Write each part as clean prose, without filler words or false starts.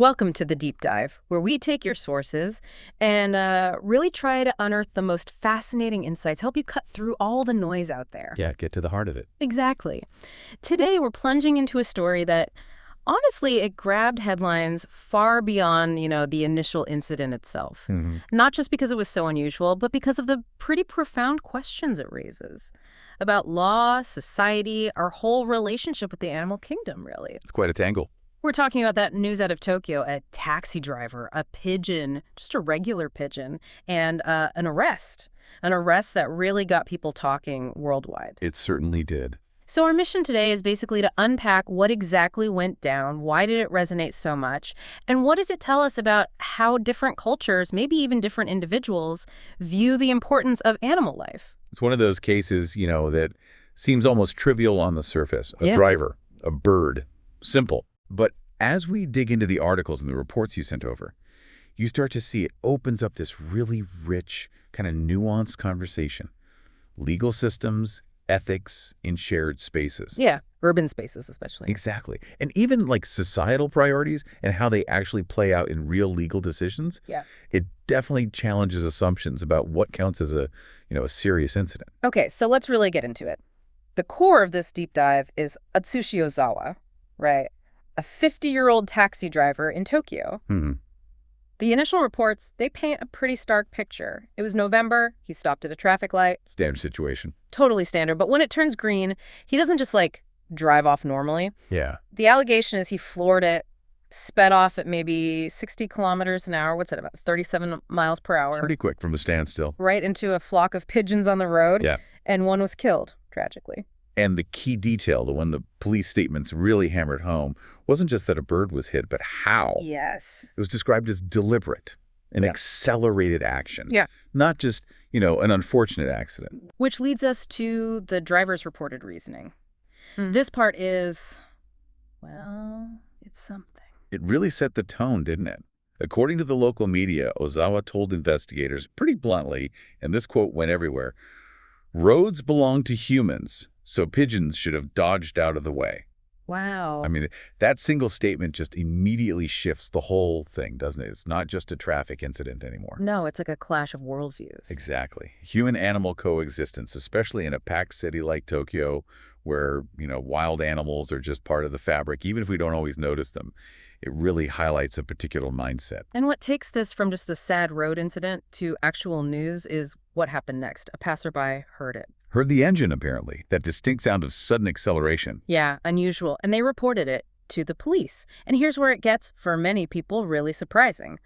Welcome to the Deep Dive, where we take your sources and really try to unearth the most fascinating insights, help you cut through all the noise out there. Yeah, get to the heart of it. Exactly. Today, we're plunging into a story that, honestly, it grabbed headlines far beyond, the initial incident itself. Not just because it was so unusual, but because of the pretty profound questions it raises about law, society, our whole relationship with the animal kingdom, really. It's quite a tangle. We're talking about that news out of Tokyo, a taxi driver, a pigeon, just a regular pigeon, and an arrest that really got people talking worldwide. It certainly did. So our mission today is basically to unpack what exactly went down, why did it resonate so much, and what does it tell us about how different cultures, maybe even different individuals, view the importance of animal life. It's one of those cases, that seems almost trivial on the surface. A Yeah. driver, a bird, simple. But as we dig into the articles and the reports you sent over, you start to see it opens up this really rich, kind of nuanced conversation. Legal systems, ethics in shared spaces. Yeah, urban spaces especially. Exactly. And even like societal priorities and how they actually play out in real legal decisions. Yeah. It definitely challenges assumptions about what counts as a serious incident. Okay, so let's really get into it. The core of this deep dive is Atsushi Ozawa, right? A 50-year-old taxi driver in Tokyo. The initial reports, they paint a pretty stark picture. It was November, he stopped at a traffic light. Standard situation. Totally standard, but when it turns green, he doesn't just, drive off normally. Yeah. The allegation is he floored it, sped off at maybe 60 kilometers an hour, what's that, about 37 miles per hour? It's pretty quick from a standstill. Right into a flock of pigeons on the road. Yeah. And one was killed, tragically. And the key detail, the one the police statements really hammered home, wasn't just that a bird was hit, but how. Yes. It was described as deliberate, an accelerated action. Yeah. Not just, an unfortunate accident. Which leads us to the driver's reported reasoning. This part is, it's something. It really set the tone, didn't it? According to the local media, Ozawa told investigators pretty bluntly, and this quote went everywhere, "Roads belong to humans, so pigeons should have dodged out of the way." Wow. I mean, that single statement just immediately shifts the whole thing, doesn't it? It's not just a traffic incident anymore. No, it's like a clash of worldviews. Exactly. Human-animal coexistence, especially in a packed city like Tokyo, where, wild animals are just part of the fabric, even if we don't always notice them. It really highlights a particular mindset. And what takes this from just a sad road incident to actual news is what happened next. A passerby heard it. Heard the engine, apparently, that distinct sound of sudden acceleration. Yeah, unusual. And they reported it to the police. And here's where it gets, for many people, really surprising.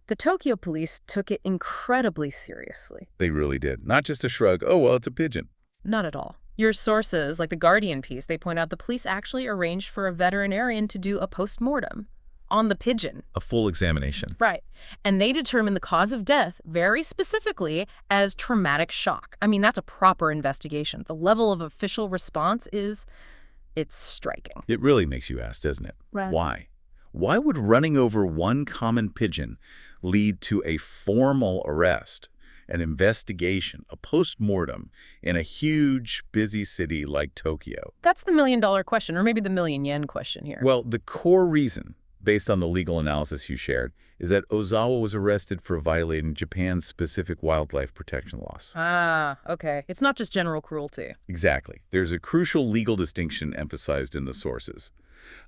The Tokyo police took it incredibly seriously. They really did. Not just a shrug, oh, well, it's a pigeon. Not at all. Your sources, like the Guardian piece, they point out the police actually arranged for a veterinarian to do a post-mortem on the pigeon. A full examination. Right. And they determined the cause of death very specifically as traumatic shock. I mean, that's a proper investigation. The level of official response it's striking. It really makes you ask, doesn't it? Right. Why? Why would running over one common pigeon lead to a formal arrest, an investigation, a post-mortem in a huge, busy city like Tokyo? That's the million-dollar question, or maybe the million-yen question here. Well, the core reason, based on the legal analysis you shared, is that Ozawa was arrested for violating Japan's specific wildlife protection laws. Ah, okay. It's not just general cruelty. Exactly. There's a crucial legal distinction emphasized in the sources.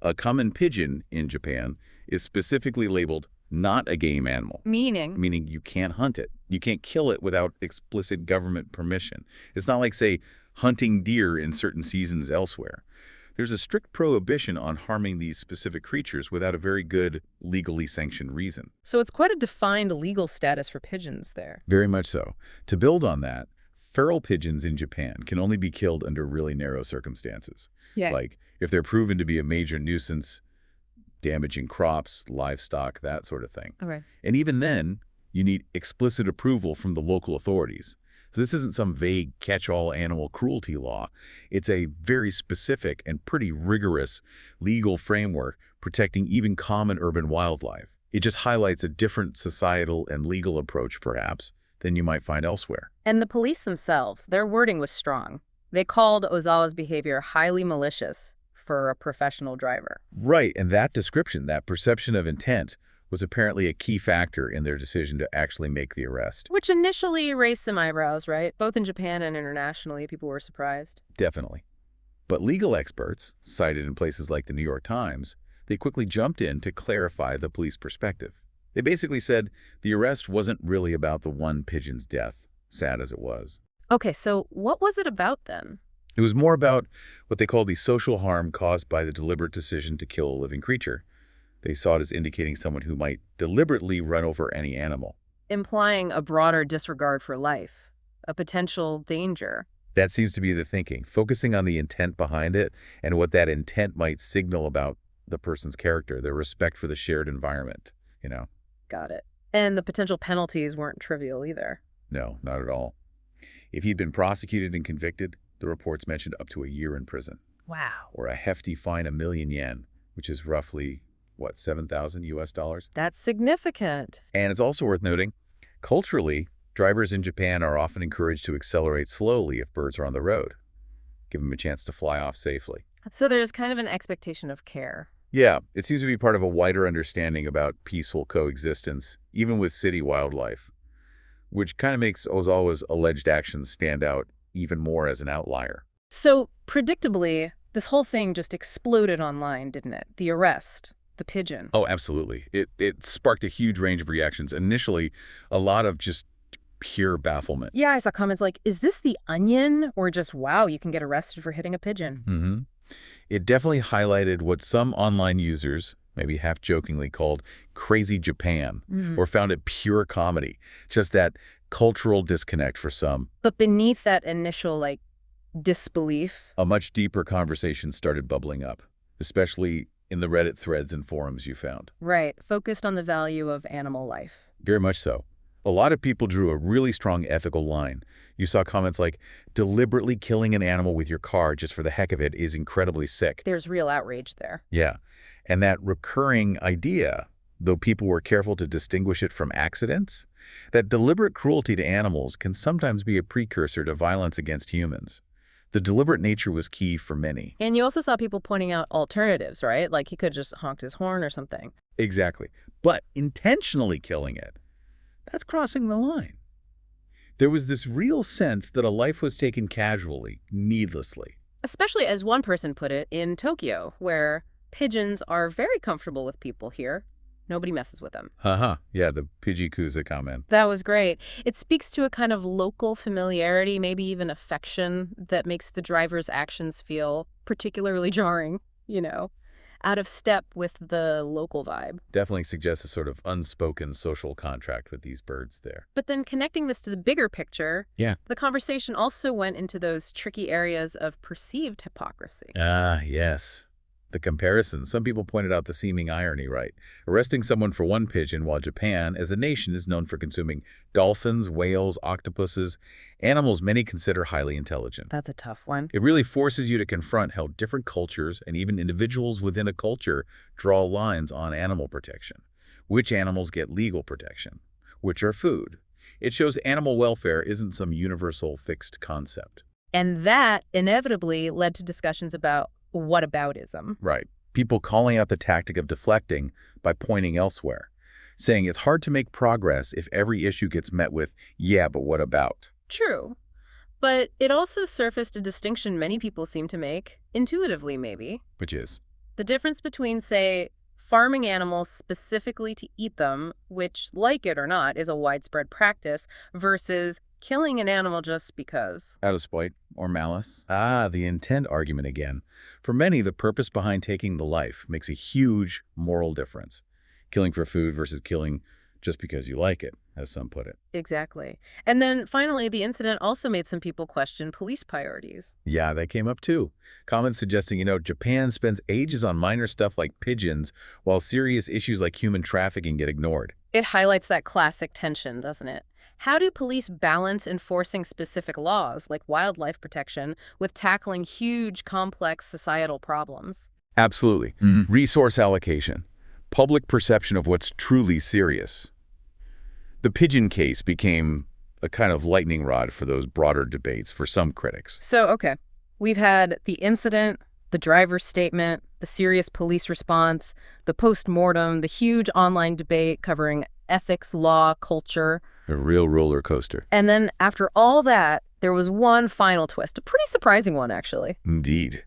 A common pigeon in Japan is specifically labeled not a game animal. Meaning You can't hunt it. You can't kill it without explicit government permission. It's not like, say, hunting deer in certain seasons elsewhere. There's a strict prohibition on harming these specific creatures without a very good, legally sanctioned reason. So it's quite a defined legal status for pigeons there. Very much so. To build on that, feral pigeons in Japan can only be killed under really narrow circumstances. Yeah. Like if they're proven to be a major nuisance, damaging crops, livestock, that sort of thing. Okay. And even then, you need explicit approval from the local authorities. So this isn't some vague catch-all animal cruelty law. It's a very specific and pretty rigorous legal framework protecting even common urban wildlife. It just highlights a different societal and legal approach, perhaps, than you might find elsewhere. And the police themselves, their wording was strong. They called Ozawa's behavior highly malicious, for a professional driver. Right, and that description, that perception of intent, was apparently a key factor in their decision to actually make the arrest. Which initially raised some eyebrows, right? Both in Japan and internationally, people were surprised. Definitely. But legal experts, cited in places like the New York Times, they quickly jumped in to clarify the police perspective. They basically said the arrest wasn't really about the one pigeon's death, sad as it was. Okay, so what was it about then? It was more about what they called the social harm caused by the deliberate decision to kill a living creature. They saw it as indicating someone who might deliberately run over any animal. Implying a broader disregard for life, a potential danger. That seems to be the thinking, focusing on the intent behind it and what that intent might signal about the person's character, their respect for the shared environment, Got it. And the potential penalties weren't trivial either. No, not at all. If he'd been prosecuted and convicted, the reports mentioned up to a year in prison. Wow. Or a hefty fine, 1,000,000 yen, which is roughly, what, 7,000 US dollars? That's significant. And it's also worth noting, culturally, drivers in Japan are often encouraged to accelerate slowly if birds are on the road. Give them a chance to fly off safely. So there's kind of an expectation of care. Yeah, it seems to be part of a wider understanding about peaceful coexistence, even with city wildlife, which kind of makes Ozawa's alleged actions stand out even more as an outlier. So, predictably, this whole thing just exploded online, didn't it? The arrest, the pigeon. Oh, absolutely. It sparked a huge range of reactions. Initially, a lot of just pure bafflement. Yeah, I saw comments like, is this the Onion? Or just, wow, you can get arrested for hitting a pigeon. Mm-hmm. It definitely highlighted what some online users, maybe half-jokingly, called crazy Japan, or found it pure comedy, just that cultural disconnect for some. But beneath that initial, disbelief, A much deeper conversation started bubbling up, especially in the Reddit threads and forums you found. right, focused on the value of animal life. Very much so. A lot of people drew a really strong ethical line. You saw comments like, deliberately killing an animal with your car just for the heck of it is incredibly sick. There's real outrage there. Yeah. And that recurring idea, though people were careful to distinguish it from accidents, that deliberate cruelty to animals can sometimes be a precursor to violence against humans. The deliberate nature was key for many. And you also saw people pointing out alternatives, right? Like he could just honked his horn or something. Exactly. But intentionally killing it, that's crossing the line. There was this real sense that a life was taken casually, needlessly. Especially, as one person put it, in Tokiyo, where pigeons are very comfortable with people here. Nobody messes with them. Haha, yeah, the Pidgikuza comment. That was great. It speaks to a kind of local familiarity, maybe even affection, that makes the driver's actions feel particularly jarring, out of step with the local vibe. Definitely suggests a sort of unspoken social contract with these birds there. But then connecting this to the bigger picture, Yeah. the conversation also went into those tricky areas of perceived hypocrisy. Ah, yes. The comparison. Some people pointed out the seeming irony, right? Arresting someone for one pigeon while Japan, as a nation, is known for consuming dolphins, whales, octopuses, animals many consider highly intelligent. That's a tough one. It really forces you to confront how different cultures and even individuals within a culture draw lines on animal protection. Which animals get legal protection? Which are food? It shows animal welfare isn't some universal fixed concept. And that inevitably led to discussions about whataboutism. Right. People calling out the tactic of deflecting by pointing elsewhere, saying it's hard to make progress if every issue gets met with, yeah, but what about? True. But it also surfaced a distinction many people seem to make, intuitively maybe. Which is? The difference between, say, farming animals specifically to eat them, which, like it or not, is a widespread practice, versus killing an animal just because. Out of spite or malice. Ah, the intent argument again. For many, the purpose behind taking the life makes a huge moral difference. Killing for food versus killing just because you like it, as some put it. Exactly. And then finally, the incident also made some people question police priorities. Yeah, that came up too. Comments suggesting, Japan spends ages on minor stuff like pigeons, while serious issues like human trafficking get ignored. It highlights that classic tension, doesn't it? How do police balance enforcing specific laws, like wildlife protection, with tackling huge, complex societal problems? Absolutely. Resource allocation. Public perception of what's truly serious. The pigeon case became a kind of lightning rod for those broader debates for some critics. So, okay, we've had the incident, The driver's statement, the serious police response, the post-mortem, the huge online debate covering ethics, law, culture. A real roller coaster. And then after all that, there was one final twist, a pretty surprising one, actually. Indeed.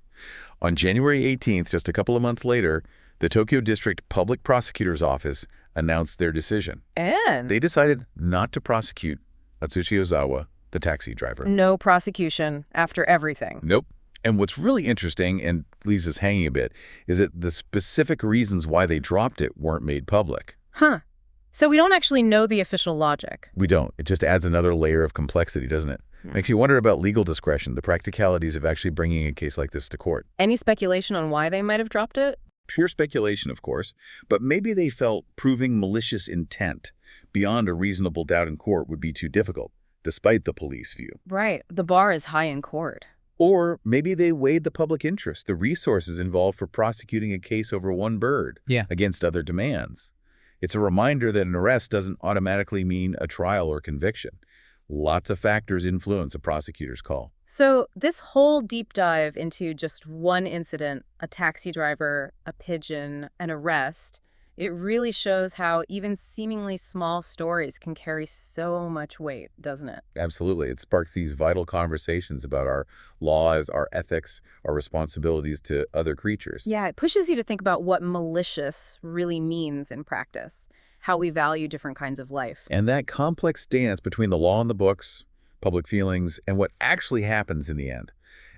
On January 18th, just a couple of months later, the Tokyo District Public Prosecutor's Office announced their decision. And They decided not to prosecute Atsushi Ozawa, the taxi driver. no prosecution after everything. Nope. And what's really interesting, and leaves us hanging a bit, is that the specific reasons why they dropped it weren't made public. Huh. So we don't actually know the official logic. We don't. It just adds another layer of complexity, doesn't it? Makes you wonder about legal discretion, the practicalities of actually bringing a case like this to court. Any speculation on why they might have dropped it? Pure speculation, of course, but maybe they felt proving malicious intent beyond a reasonable doubt in court would be too difficult, despite the police view. Right. The bar is high in court. Or maybe they weighed the public interest, the resources involved for prosecuting a case over one bird against other demands. It's a reminder that an arrest doesn't automatically mean a trial or conviction. Lots of factors influence a prosecutor's call. So this whole deep dive into just one incident, a taxi driver, a pigeon, an arrest, it really shows how even seemingly small stories can carry so much weight, doesn't it? Absolutely. It sparks these vital conversations about our laws, our ethics, our responsibilities to other creatures. Yeah, it pushes you to think about what malicious really means in practice, how we value different kinds of life. And that complex dance between the law and the books, public feelings, and what actually happens in the end,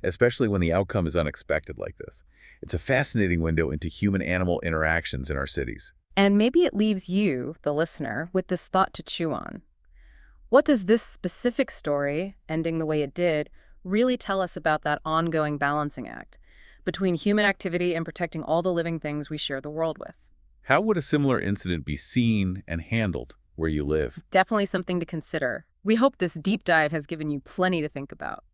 especially when the outcome is unexpected like this. It's a fascinating window into human-animal interactions in our cities. And maybe it leaves you, the listener, with this thought to chew on. What does this specific story, ending the way it did, really tell us about that ongoing balancing act between human activity and protecting all the living things we share the world with? How would a similar incident be seen and handled where you live? Definitely something to consider. We hope this deep dive has given you plenty to think about.